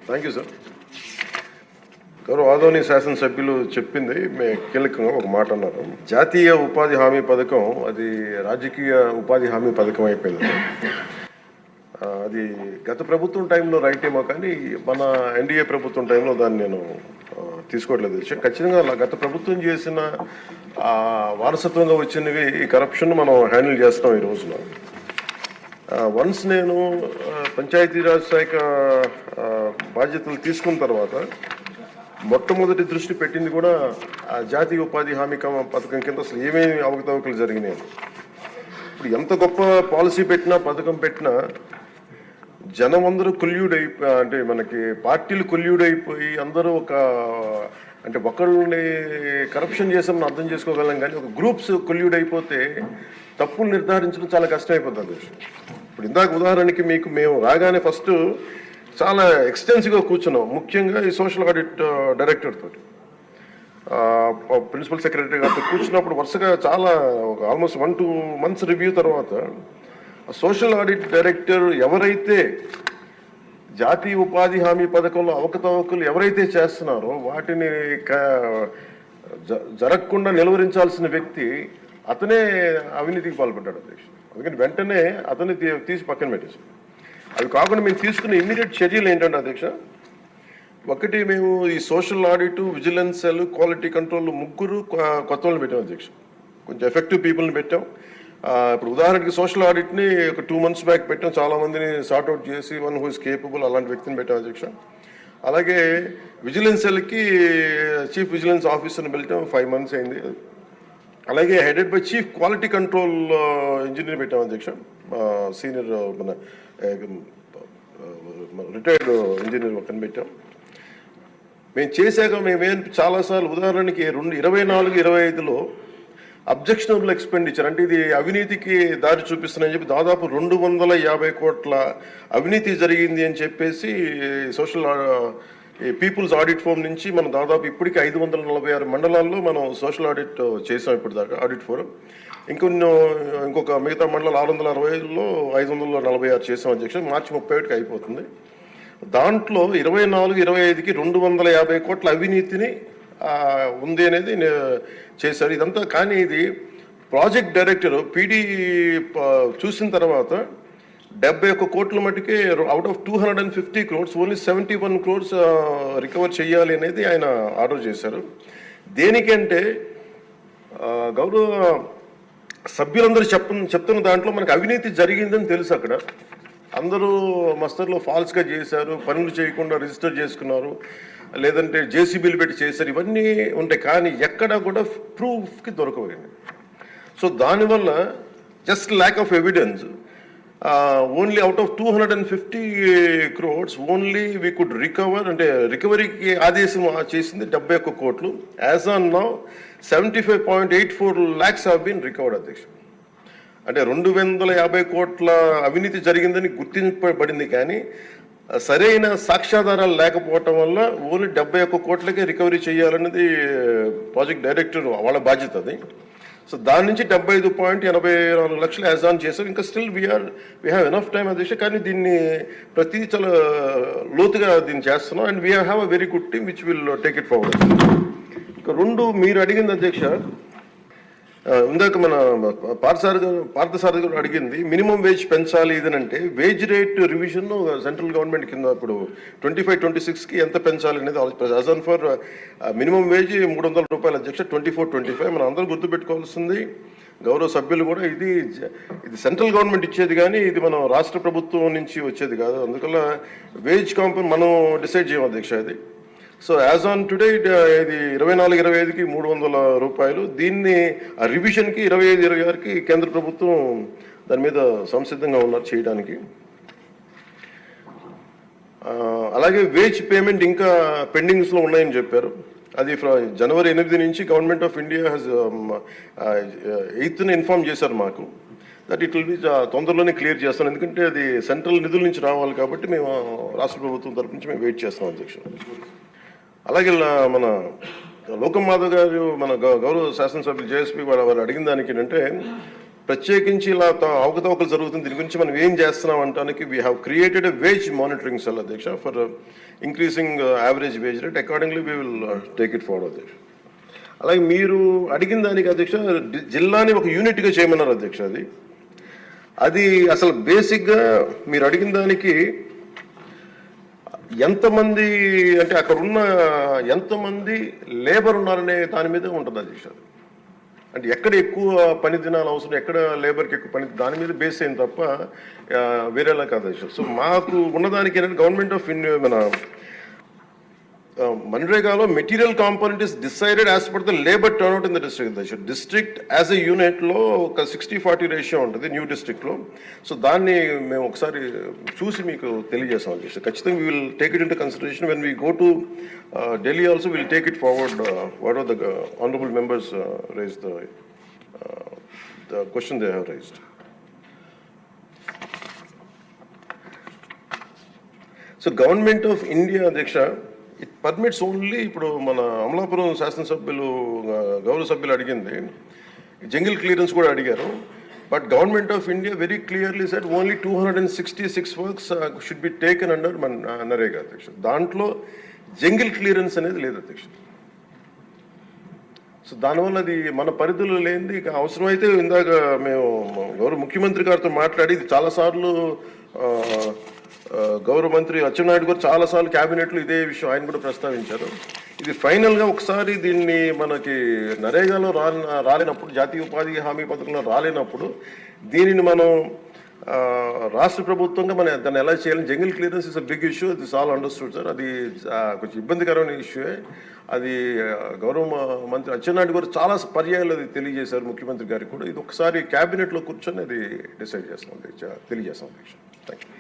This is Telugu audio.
Thank you sir. గౌరవ ఆదోని శాసనసభ్యులు చెప్పింది కీలకంగా ఒక మాట అన్నారు. జాతీయ ఉపాధి హామీ పథకం అది రాజకీయ ఉపాధి హామీ పథకం అయిపోయింది. అది గత ప్రభుత్వం టైంలో రైట్ ఏమో, కానీ మన ఎన్డీఏ ప్రభుత్వం టైంలో దాన్ని నేను తీసుకోవట్లేదు. ఖచ్చితంగా గత ప్రభుత్వం చేసిన వారసత్వంగా వచ్చినవి ఈ కరప్షన్ మనం హ్యాండిల్ చేస్తాం ఈ రోజున. వన్స్ నేను పంచాయతీరాజ్ శాఖ బాధ్యతలు తీసుకున్న తర్వాత మొట్టమొదటి దృష్టి పెట్టింది కూడా ఆ జాతీయ ఉపాధి హామీ పథకం కింద అసలు ఏమేమి అవకతవకలు జరిగినాయి. ఇప్పుడు ఎంత గొప్ప పాలసీ పెట్టినా పథకం పెట్టినా జనం అందరూ అంటే మనకి పార్టీలు కొల్యూడైపోయి అందరూ అంటే ఒకళ్ళని కరప్షన్ చేసామని అర్థం చేసుకోగలం, కానీ ఒక గ్రూప్స్ కొల్యూడైపోతే తప్పులు నిర్ధారించడం చాలా కష్టమైపోతుంది. ఇప్పుడు ఇందాక ఉదాహరణకి మేము రాగానే ఫస్ట్ చాలా ఎక్స్టెన్సివ్గా కూర్చున్నాం, ముఖ్యంగా ఈ సోషల్ ఆడిట్ డైరెక్టర్ తోటి, ప్రిన్సిపల్ సెక్రటరీ గారితో కూర్చున్నప్పుడు వరుసగా చాలా ఆల్మోస్ట్ 1-2 months రివ్యూ తర్వాత సోషల్ ఆడిట్ డైరెక్టర్ ఎవరైతే జాతీయ ఉపాధి హామీ పథకంలో అవకతవకలు ఎవరైతే చేస్తున్నారో వాటిని జరగకుండా నిలువరించాల్సిన వ్యక్తి అతనే అవినీతికి పాల్పడ్డాడు అధ్యక్ష. అందుకని వెంటనే అతన్ని తీసి పక్కన పెట్టేసాం. అవి కాకుండా మేము తీసుకున్న ఇమ్మీడియట్ చర్యలు ఏంటంటే అధ్యక్ష, ఒకటి మేము ఈ social audit, vigilance cell, quality control ముగ్గురు కొత్త వాళ్ళని పెట్టాం అధ్యక్ష. కొంచెం ఎఫెక్టివ్ పీపుల్ని పెట్టాం. ఇప్పుడు ఉదాహరణకి సోషల్ ఆడిట్ని ఒక 2 months బ్యాక్ పెట్టాం, చాలా మందిని సార్ట్అవుట్ చేసి వన్ హూ ఇస్ కేపబుల్ అలాంటి వ్యక్తిని పెట్టాం అధ్యక్ష. అలాగే విజిలెన్స్ సెల్కి చీఫ్ విజిలెన్స్ ఆఫీసర్ని పెట్టాం, 5 months అయింది. అలాగే headed by chief quality control engineer పెట్టాం అధ్యక్ష, సీనియర్ మన రిటైర్డ్ ఇంజనీర్ ఒకరిని పెట్టాం. మేము చేశాక మేమేం చాలాసార్లు ఉదాహరణకి 2024-25లో అబ్జెక్షనబుల్ ఎక్స్పెండిచర్ అంటే ఇది అవినీతికి దారి చూపిస్తున్నాయని చెప్పి దాదాపు 250 కోట్ల అవినీతి జరిగింది అని చెప్పేసి సోషల్ పీపుల్స్ ఆడిట్ ఫోరం నుంచి మనం దాదాపు ఇప్పటికీ 546 మండలాల్లో మనం సోషల్ ఆడిట్ చేసాం ఇప్పుడు దాకా ఆడిట్ ఫోరం. ఇంకొక మిగతా మండలాలు 665లో 546 చేసాం అధ్యక్ష. మార్చి 31కి అయిపోతుంది. దాంట్లో 24-25కి 250 కోట్ల అవినీతిని ఉంది అనేది చేశారు ఇదంతా. కానీ ఇది ప్రాజెక్ట్ డైరెక్టర్ పీడీ చూసిన తర్వాత 71 కోట్ల మటుకే out of 250 crores only 71 crores recover చేయాలి అనేది ఆయన ఆర్డర్ చేశారు. దేనికంటే గౌరవ సభ్యులందరూ చెప్తున్న దాంట్లో మనకు అవినీతి జరిగిందని తెలుసు. అక్కడ అందరూ మస్తర్లో ఫాల్స్గా చేశారు, పనులు చేయకుండా రిజిస్టర్ చేసుకున్నారు, లేదంటే జేసీబీలు పెట్టి చేశారు, ఇవన్నీ ఉంటాయి. కానీ ఎక్కడా కూడా ప్రూఫ్కి దొరకలేదు. సో దానివల్ల just lack of evidence only out of 250 crores only we could recover, అంటే రికవరీకి ఆదేశం చేసింది 71 కోట్లు. As on now 75.84 lakhs have been recovered అధ్యక్ష. అంటే 250 కోట్ల అవినీతి జరిగిందని గుర్తింపబడింది, కానీ సరైన సాక్ష్యాధారాలు లేకపోవటం వల్ల ఓన్లీ 71 కోట్లకే రికవరీ చేయాలన్నది ప్రాజెక్ట్ డైరెక్టర్ వాళ్ళ బాధ్యత అది. సో దాని నుంచి 75.84 లక్షలు యాజ్ ఆన్ చేశారు. ఇంకా still we have enough time అధ్యక్ష. కానీ దీన్ని ప్రతిదీ చాలా లోతుగా దీన్ని చేస్తున్నాం. And we have a very good team which will take it forward. ఇంకా మీరు అడిగింది అధ్యక్ష, ఇందాక మన పార్థసారథి గారు అడిగింది మినిమం వేజ్ పెంచాలి ఇదనంటే wage rate revision central government కింద ఇప్పుడు 25-26కి ఎంత పెంచాలి అనేది as on for minimum wage 300 రూపాయలు అధ్యక్ష. 24-25 మనం అందరూ గుర్తుపెట్టుకోవాల్సింది, గౌరవ సభ్యులు కూడా, ఇది సెంట్రల్ గవర్నమెంట్ ఇచ్చేది కానీ ఇది మనం రాష్ట్ర ప్రభుత్వం నుంచి వచ్చేది కాదు. అందువల్ల వేజ్ కాంపౌండ్ మనం డిసైడ్ చేయం అధ్యక్ష ఇది. సో యాజ్ ఆన్ టుడే ఇది 24-25కి 300 రూపాయలు. దీన్ని ఆ రివిజన్కి 25-26కి కేంద్ర ప్రభుత్వం దాని మీద సంసిద్ధంగా ఉన్నారు చేయడానికి. అలాగే వేజ్ పేమెంట్ ఇంకా పెండింగ్స్లో ఉన్నాయని చెప్పారు. అది జనవరి 8 నుంచి government of India has 8th inform చేశారు మాకు దట్ ఇట్ విల్ బి తొందరలోనే క్లియర్ చేస్తాం. ఎందుకంటే అది సెంట్రల్ నిధుల నుంచి రావాలి కాబట్టి మేము రాష్ట్ర ప్రభుత్వం తరఫు నుంచి మేము వెయిట్ చేస్తాం అధ్యక్ష. అలాగే మన లోకం మాధవ్ గారు మన గౌరవ శాసనసభ్యులు జేఎస్పీ వాళ్ళు అడిగిన దానికి ఏంటంటే ప్రత్యేకించి ఇలా అవకతవకలు జరుగుతుంది, దీని గురించి మనం ఏం చేస్తున్నాం అంటానికి we have created a wage monitoring cell అధ్యక్ష for increasing average wage rate. Accordingly we will take it forward అధ్యక్ష. అలాగే మీరు అడిగిన దానికి అధ్యక్ష జిల్లాని ఒక యూనిట్గా చేయమన్నారు అధ్యక్ష. అది అసలు బేసిక్గా మీరు అడిగిన దానికి ఎంతమంది అంటే అక్కడ ఉన్న ఎంతమంది లేబర్ ఉన్నారనే దాని మీద ఉంటుంది అధ్యక్ష. అంటే ఎక్కడ ఎక్కువ పని దినాలు అవసరం, ఎక్కడ లేబర్కి ఎక్కువ పని, దాని మీద బేస్ అయింది తప్ప వేరేలా కాదు అధ్యక్ష. సో మాకు ఉన్నదానికి ఏంటంటే గవర్నమెంట్ ఆఫ్ ఇండియా మన మన్రేగాలో material component is decided as per the labour turnout in the district అధ్యక్ష. డిస్ట్రిక్ట్ యాజ్ ఎ యూనిట్లో ఒక 60-40 రేషియో ఉంటుంది న్యూ డిస్ట్రిక్ట్లో. సో దాన్ని మేము ఒకసారి చూసి మీకు తెలియజేస్తాం అధ్యక్ష. ఖచ్చితంగా we will take it in to consideration when we go to Delhi also will take it forward what are the honourable members raise the question they have raised. So government of India అధ్యక్ష ఇట్ పర్మిట్స్ ఓన్లీ, ఇప్పుడు మన అమలాపురం శాసనసభ్యులు గౌరవ సభ్యులు అడిగింది జంగిల్ క్లియరెన్స్ కూడా అడిగారు. But government of India very clearly said only 266 works should be taken under NREGA అధ్యక్ష. దాంట్లో జంగిల్ క్లియరెన్స్ అనేది లేదు అధ్యక్ష. సో దానివల్ల అది మన పరిధిలో లేనిది. ఇక అవసరమైతే ఇందాక మేము గౌరవ ముఖ్యమంత్రి గారితో మాట్లాడి ఇది చాలాసార్లు గౌరవ మంత్రి అచ్చెన్నాయుడు గారు చాలాసార్లు క్యాబినెట్లో ఇదే విషయం ఆయన కూడా ప్రస్తావించారు. ఇది ఫైనల్గా ఒకసారి దీన్ని మనకి నరేగాలో రాలేనప్పుడు, జాతీయ ఉపాధి హామీ పథకంలో రాలేనప్పుడు దీనిని మనం రాష్ట్ర ప్రభుత్వంగా మనం దాన్ని ఎలా చేయాలని, jungle clearance is a big issue, this all understood sir. అది కొంచెం ఇబ్బందికరమైన ఇష్యూయే. అది గౌరవ మంత్రి అచ్చెన్నాయుడు గారు చాలా పర్యాయాలు అది తెలియజేశారు ముఖ్యమంత్రి గారికి కూడా. ఇది ఒకసారి క్యాబినెట్లో కూర్చొని అది డిసైడ్ చేస్తాం, తెలియజేస్తాం అధ్యక్ష. Thank you.